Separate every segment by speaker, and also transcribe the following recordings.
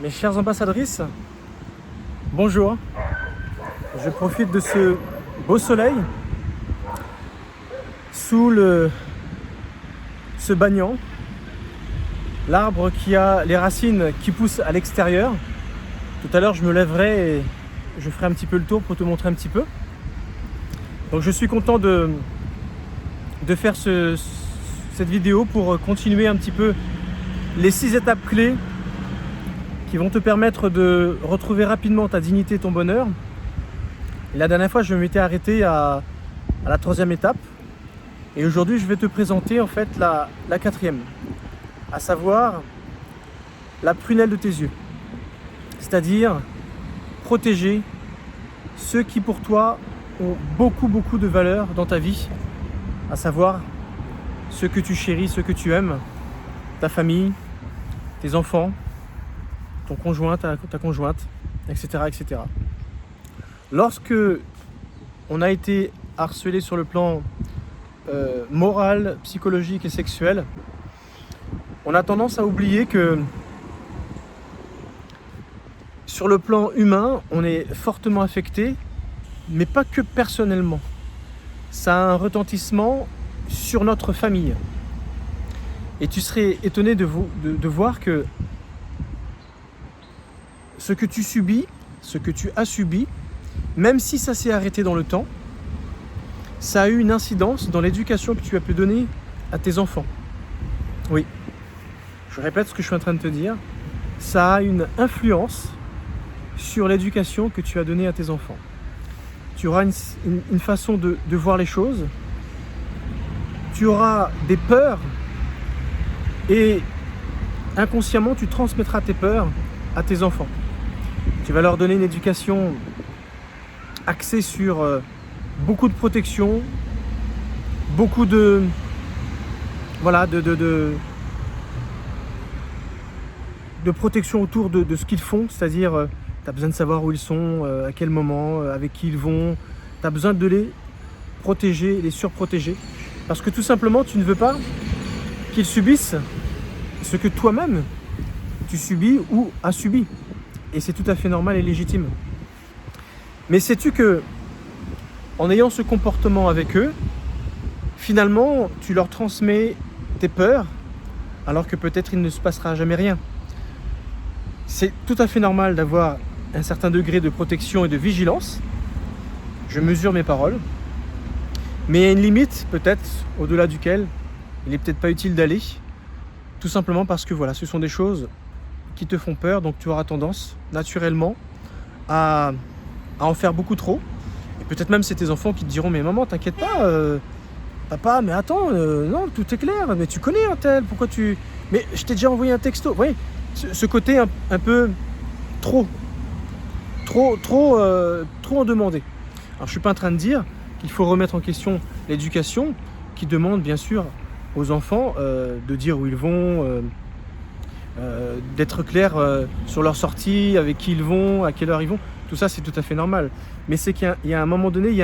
Speaker 1: Mes chères ambassadrices, bonjour. Je profite de ce beau soleil sous ce banyan, l'arbre qui a les racines qui poussent à l'extérieur. Tout à l'heure, je me lèverai et je ferai un petit peu le tour pour te montrer un petit peu. Donc je suis content de faire cette vidéo pour continuer un petit peu les 6 étapes clés qui vont te permettre de retrouver rapidement ta dignité et ton bonheur. Et la dernière fois, je m'étais arrêté à la 3e étape. Et aujourd'hui, je vais te présenter en fait la 4e, à savoir la prunelle de tes yeux. C'est-à-dire protéger ceux qui pour toi ont beaucoup de valeur dans ta vie, à savoir ceux que tu chéris, ceux que tu aimes, ta famille, tes enfants, ton conjoint, ta conjointe, etc., etc. Lorsque on a été harcelé sur le plan moral, psychologique et sexuel, on a tendance à oublier que sur le plan humain, on est fortement affecté, mais pas que personnellement. Ça a un retentissement sur notre famille. Et tu serais étonné de voir que ce que tu subis, ce que tu as subi, même si ça s'est arrêté dans le temps, ça a eu une incidence dans l'éducation que tu as pu donner à tes enfants. Oui, je répète ce que je suis en train de te dire. Ça a une influence sur l'éducation que tu as donnée à tes enfants. Tu auras une façon de voir les choses. Tu auras des peurs et inconsciemment, tu transmettras tes peurs à tes enfants. Tu vas leur donner une éducation axée sur beaucoup de protection, beaucoup de protection autour de ce qu'ils font, c'est-à-dire tu as besoin de savoir où ils sont, à quel moment, avec qui ils vont. Tu as besoin de les protéger, les surprotéger, parce que tout simplement tu ne veux pas qu'ils subissent ce que toi-même tu subis ou as subi. Et c'est tout à fait normal et légitime. Mais sais-tu que en ayant ce comportement avec eux, finalement, tu leur transmets tes peurs, alors que peut-être il ne se passera jamais rien. C'est tout à fait normal d'avoir un certain degré de protection et de vigilance. Je mesure mes paroles. Mais il y a une limite, peut-être, au-delà duquel il n'est peut-être pas utile d'aller. Tout simplement parce que voilà, ce sont des choses qui te font peur, donc tu auras tendance, naturellement, à en faire beaucoup trop. Et peut-être même c'est tes enfants qui te diront « Mais maman, t'inquiète pas, papa, mais attends, non, tout est clair, mais tu connais un tel, pourquoi tu... Mais je t'ai déjà envoyé un texto. » Vous voyez, ce côté un peu trop en demander. Alors je suis pas en train de dire qu'il faut remettre en question l'éducation qui demande bien sûr aux enfants de dire où ils vont, d'être clair sur leur sortie, avec qui ils vont, à quelle heure ils vont. Tout ça c'est tout à fait normal. Mais c'est qu'il y a un moment donné, il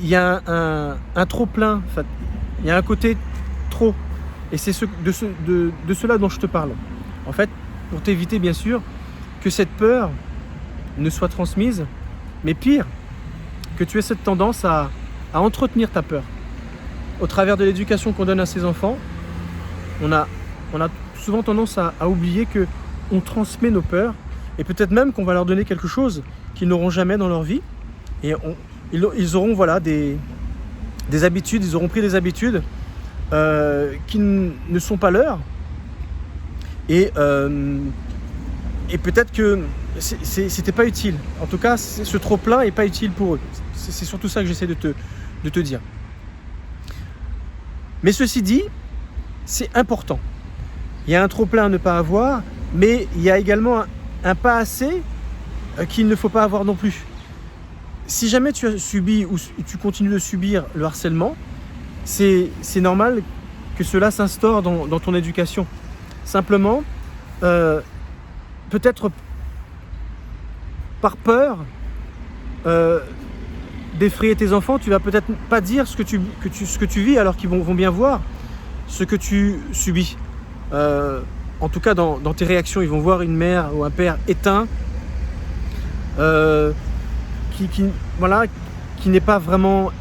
Speaker 1: y a un trop plein, en fait. Il y a un côté trop. Et c'est de cela dont je te parle. En fait, pour t'éviter bien sûr que cette peur ne soit transmise, mais pire, que tu aies cette tendance à entretenir ta peur. Au travers de l'éducation qu'on donne à ses enfants, on a souvent tendance à oublier qu'on transmet nos peurs et peut-être même qu'on va leur donner quelque chose qu'ils n'auront jamais dans leur vie. Et ils auront des habitudes, ils auront pris des habitudes qui ne sont pas leurs. Et peut-être que c'était pas utile. En tout cas, ce trop-plein n'est pas utile pour eux. C'est surtout ça que j'essaie de te dire. Mais ceci dit, c'est important. Il y a un trop-plein à ne pas avoir, mais il y a également un pas assez qu'il ne faut pas avoir non plus. Si jamais tu as subi ou tu continues de subir le harcèlement, c'est normal que cela s'instaure dans ton éducation. Simplement, peut-être par peur d'effrayer tes enfants, tu vas peut-être pas dire ce que tu vis alors qu'ils vont bien voir ce que tu subis. en tout cas dans tes réactions, ils vont voir une mère ou un père éteint, voilà, qui n'est pas vraiment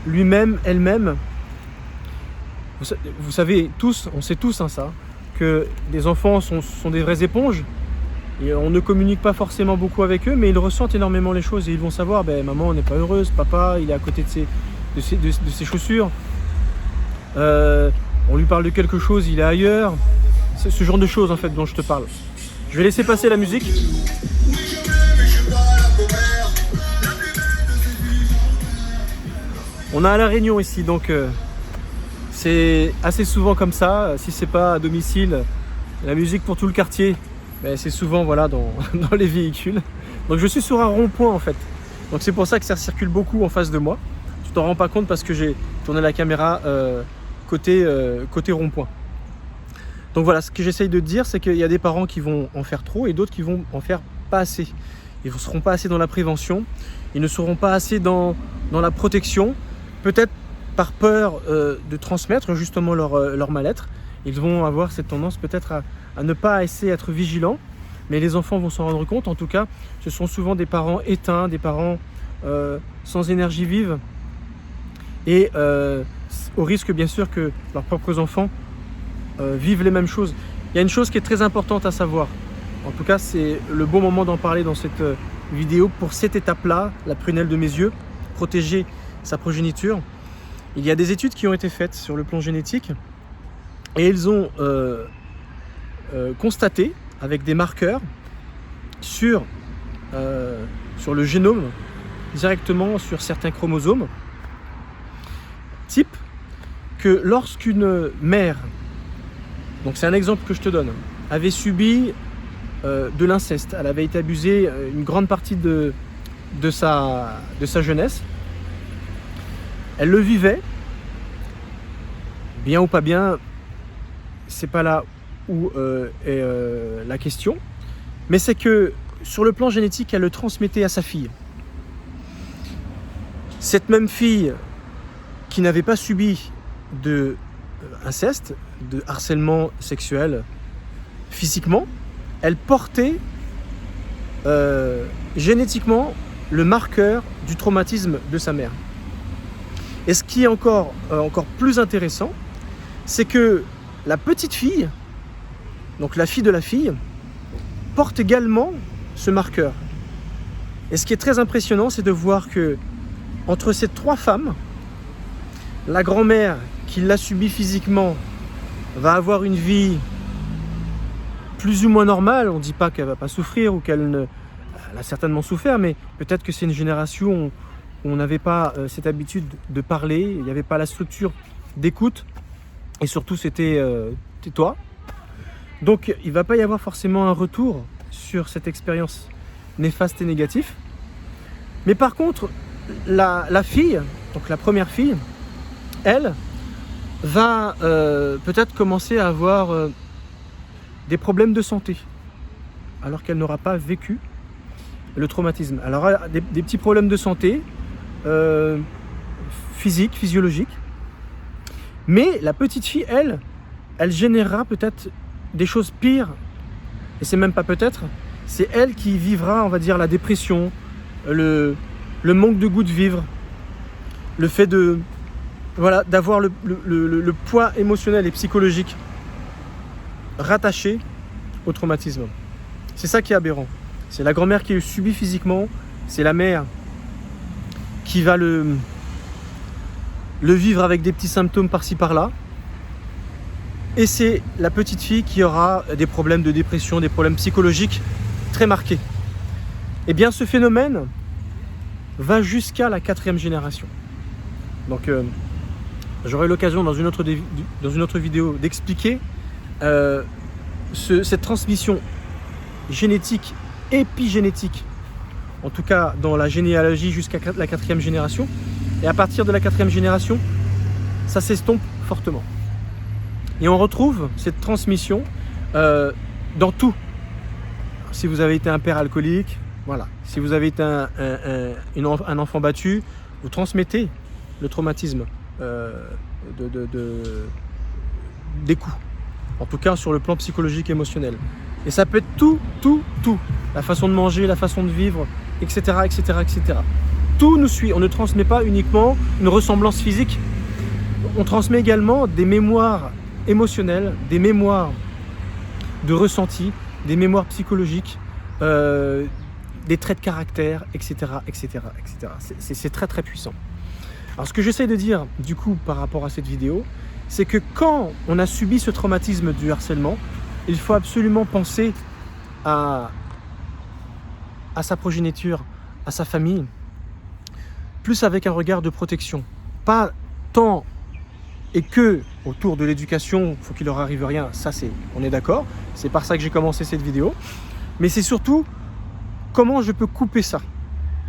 Speaker 1: lui-même, elle-même. Vous savez tous, on sait tous hein, ça, que des enfants sont des vraies éponges. Et on ne communique pas forcément beaucoup avec eux, mais ils ressentent énormément les choses et ils vont savoir, maman n'est pas heureuse, papa il est à côté de ses chaussures, on lui parle de quelque chose, il est ailleurs. C'est ce genre de choses en fait dont je te parle. Je vais laisser passer la musique. On a à La Réunion ici, donc c'est assez souvent comme ça. Si c'est pas à domicile, la musique pour tout le quartier, c'est souvent voilà, dans les véhicules. Donc je suis sur un rond-point en fait. Donc c'est pour ça que ça circule beaucoup en face de moi. Tu t'en rends pas compte parce que j'ai tourné la caméra côté rond-point. Donc voilà, ce que j'essaye de te dire, c'est qu'il y a des parents qui vont en faire trop et d'autres qui vont en faire pas assez. Ils ne seront pas assez dans la prévention, ils ne seront pas assez dans la protection, peut-être par peur de transmettre justement leur mal-être. Ils vont avoir cette tendance peut-être à ne pas essayer d'être vigilants, mais les enfants vont s'en rendre compte. En tout cas, ce sont souvent des parents éteints, des parents sans énergie vive, et au risque bien sûr que leurs propres enfants vivent les mêmes choses. Il y a une chose qui est très importante à savoir, en tout cas c'est le bon moment d'en parler dans cette vidéo pour cette étape-là, la prunelle de mes yeux, protéger sa progéniture. Il y a des études qui ont été faites sur le plan génétique et ils ont constaté avec des marqueurs sur le génome, directement sur certains chromosomes, type que lorsqu'une mère, donc c'est un exemple que je te donne, avait subi de l'inceste, elle avait été abusée une grande partie de sa jeunesse, elle le vivait, bien ou pas bien, c'est pas là où est la question, mais c'est que sur le plan génétique, elle le transmettait à sa fille. Cette même fille qui n'avait pas subi de inceste, de harcèlement sexuel physiquement, elle portait génétiquement le marqueur du traumatisme de sa mère. Et ce qui est encore plus intéressant, c'est que la petite fille, donc la fille de la fille, porte également ce marqueur. Et ce qui est très impressionnant, c'est de voir que entre ces trois femmes, la grand-mère qui l'a subi physiquement va avoir une vie plus ou moins normale. On ne dit pas qu'elle ne va pas souffrir ou elle a certainement souffert, mais peut-être que c'est une génération où on n'avait pas cette habitude de parler, il n'y avait pas la structure d'écoute, et surtout c'était tais-toi. Donc il ne va pas y avoir forcément un retour sur cette expérience néfaste et négative. Mais par contre, la fille, donc la première fille, elle va peut-être commencer à avoir des problèmes de santé, alors qu'elle n'aura pas vécu le traumatisme. Alors des petits problèmes de santé, physiques, physiologiques, mais la petite fille, elle générera peut-être des choses pires, et c'est même pas peut-être, c'est elle qui vivra, on va dire, la dépression, le manque de goût de vivre, le fait d'avoir le poids émotionnel et psychologique rattaché au traumatisme. C'est ça qui est aberrant. C'est la grand-mère qui le subit physiquement, c'est la mère qui va le vivre avec des petits symptômes par-ci par-là, et c'est la petite fille qui aura des problèmes de dépression, des problèmes psychologiques très marqués. Et bien ce phénomène va jusqu'à la 4e génération. Donc j'aurai l'occasion dans une autre vidéo d'expliquer cette transmission génétique, épigénétique, en tout cas dans la généalogie jusqu'à la 4e génération. Et à partir de la 4e génération, ça s'estompe fortement. Et on retrouve cette transmission dans tout. Si vous avez été un père alcoolique, voilà. Si vous avez été un enfant battu, vous transmettez le traumatisme des coups. En tout cas sur le plan psychologique et émotionnel. Et ça peut être tout. La façon de manger, la façon de vivre, etc. Tout nous suit. On ne transmet pas uniquement une ressemblance physique. On transmet également des mémoires émotionnelles, des mémoires de ressenti, des mémoires psychologiques, des traits de caractère, etc. C'est très puissant. Alors ce que j'essaie de dire du coup par rapport à cette vidéo, c'est que quand on a subi ce traumatisme du harcèlement, il faut absolument penser à sa progéniture, à sa famille, plus avec un regard de protection. Pas tant et que autour de l'éducation, il faut qu'il leur arrive rien, ça on est d'accord, c'est par ça que j'ai commencé cette vidéo, mais c'est surtout comment je peux couper ça.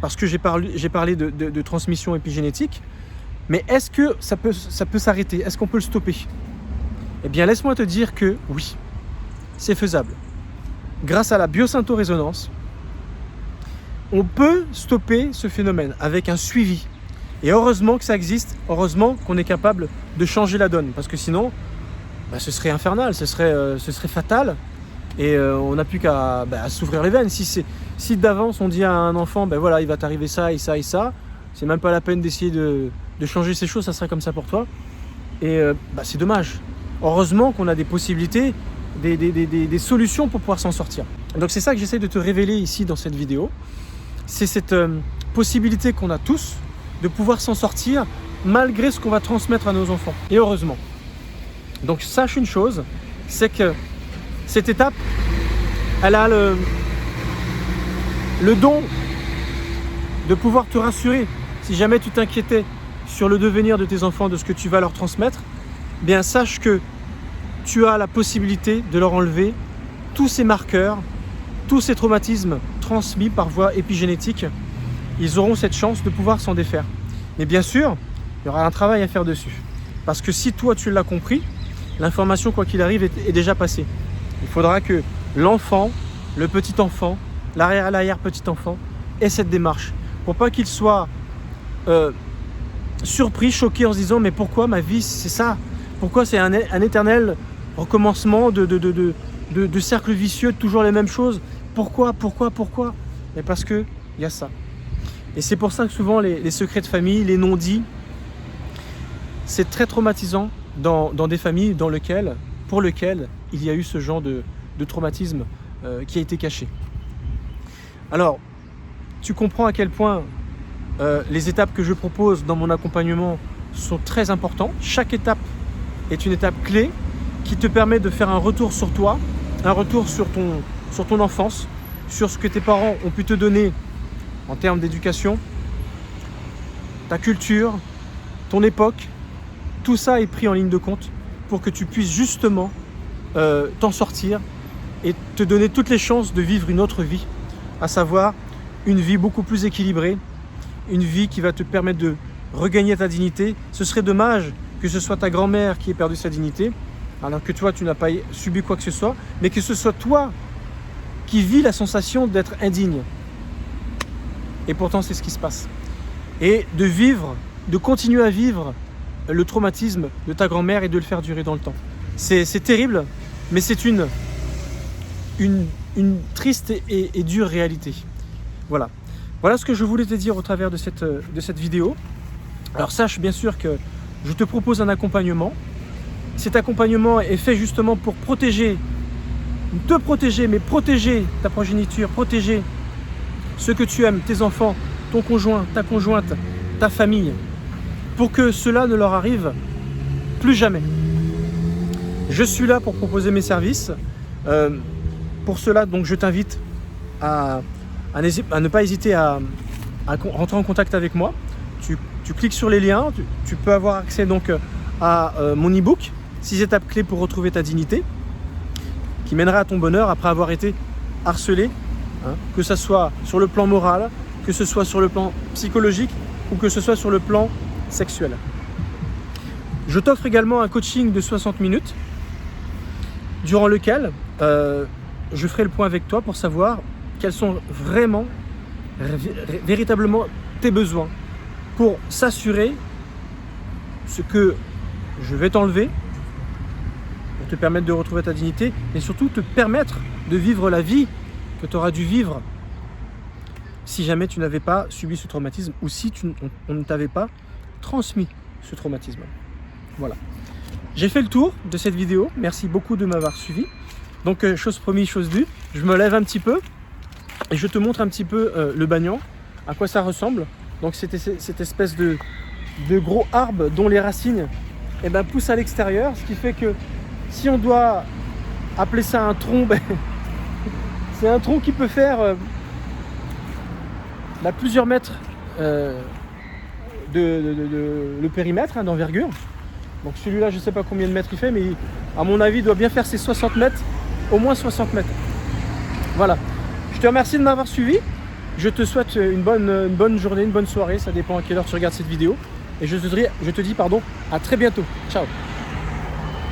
Speaker 1: Parce que j'ai parlé de transmission épigénétique, mais est-ce que ça peut s'arrêter? Est-ce qu'on peut le stopper? Eh bien, laisse-moi te dire que oui, c'est faisable. Grâce à la biosyntho-résonance, on peut stopper ce phénomène avec un suivi. Et heureusement que ça existe, heureusement qu'on est capable de changer la donne. Parce que sinon, ce serait infernal, ce serait fatal. Et on n'a plus qu'à s'ouvrir les veines. Si d'avance on dit à un enfant, voilà, il va t'arriver ça et ça et ça, c'est même pas la peine d'essayer de changer ces choses, ça sera comme ça pour toi. Et c'est dommage. Heureusement qu'on a des possibilités, des solutions pour pouvoir s'en sortir. Donc c'est ça que j'essaie de te révéler ici dans cette vidéo. C'est cette possibilité qu'on a tous de pouvoir s'en sortir malgré ce qu'on va transmettre à nos enfants. Et heureusement. Donc sache une chose, c'est que cette étape, elle a le don de pouvoir te rassurer. Si jamais tu t'inquiétais sur le devenir de tes enfants, de ce que tu vas leur transmettre, bien sache que tu as la possibilité de leur enlever tous ces marqueurs, tous ces traumatismes transmis par voie épigénétique. Ils auront cette chance de pouvoir s'en défaire. Mais bien sûr, il y aura un travail à faire dessus. Parce que si toi tu l'as compris, l'information quoi qu'il arrive est déjà passée. Il faudra que l'enfant, le petit enfant, l'arrière petit enfant ait cette démarche. Pour pas qu'il soit surpris, choqué en se disant mais pourquoi ma vie c'est ça? Pourquoi c'est un éternel recommencement de cercle vicieux, toujours les mêmes choses? Pourquoi? Mais parce qu'il y a ça. Et c'est pour ça que souvent les secrets de famille, les non-dits, c'est très traumatisant dans des familles pour lesquelles il y a eu ce genre de traumatisme qui a été caché. Alors, tu comprends à quel point les étapes que je propose dans mon accompagnement sont très importantes. Chaque étape est une étape clé qui te permet de faire un retour sur toi, un retour sur ton enfance, sur ce que tes parents ont pu te donner en termes d'éducation, ta culture, ton époque. Tout ça est pris en ligne de compte pour que tu puisses justement t'en sortir et te donner toutes les chances de vivre une autre vie, à savoir une vie beaucoup plus équilibrée, une vie qui va te permettre de regagner ta dignité. Ce serait dommage que ce soit ta grand-mère qui ait perdu sa dignité, alors que toi tu n'as pas subi quoi que ce soit, mais que ce soit toi qui vis la sensation d'être indigne. Et pourtant c'est ce qui se passe. Et de continuer à vivre le traumatisme de ta grand-mère et de le faire durer dans le temps. C'est terrible, mais c'est une triste et dure réalité. Voilà ce que je voulais te dire au travers de cette vidéo. Alors sache bien sûr que je te propose un accompagnement. Cet accompagnement est fait justement pour te protéger, mais protéger ta progéniture, protéger ceux que tu aimes, tes enfants, ton conjoint, ta conjointe, ta famille, pour que cela ne leur arrive plus jamais. Je suis là pour proposer mes services. Pour cela, donc, je t'invite à ne pas hésiter à rentrer en contact avec moi. Tu cliques sur les liens, tu peux avoir accès donc à mon e-book 6 étapes clés pour retrouver ta dignité, qui mènera à ton bonheur après avoir été harcelé, que ce soit sur le plan moral, que ce soit sur le plan psychologique ou que ce soit sur le plan sexuel. Je t'offre également un coaching de 60 minutes durant lequel je ferai le point avec toi pour savoir quels sont vraiment, véritablement tes besoins pour s'assurer ce que je vais t'enlever, pour te permettre de retrouver ta dignité et surtout te permettre de vivre la vie que tu auras dû vivre si jamais tu n'avais pas subi ce traumatisme ou si on ne t'avait pas transmis ce traumatisme. Voilà. J'ai fait le tour de cette vidéo. Merci beaucoup de m'avoir suivi. Donc, chose promise, chose due. Je me lève un petit peu et je te montre un petit peu le banyan, à quoi ça ressemble. Donc, c'était cette espèce de gros arbre dont les racines poussent à l'extérieur. Ce qui fait que si on doit appeler ça un tronc, c'est un tronc qui peut faire plusieurs mètres le périmètre d'envergure. Donc celui-là, je ne sais pas combien de mètres il fait, mais à mon avis, il doit bien faire ses 60 mètres, au moins 60 mètres. Voilà. Je te remercie de m'avoir suivi. Je te souhaite une bonne journée, une bonne soirée. Ça dépend à quelle heure tu regardes cette vidéo. Et je te dis à très bientôt. Ciao.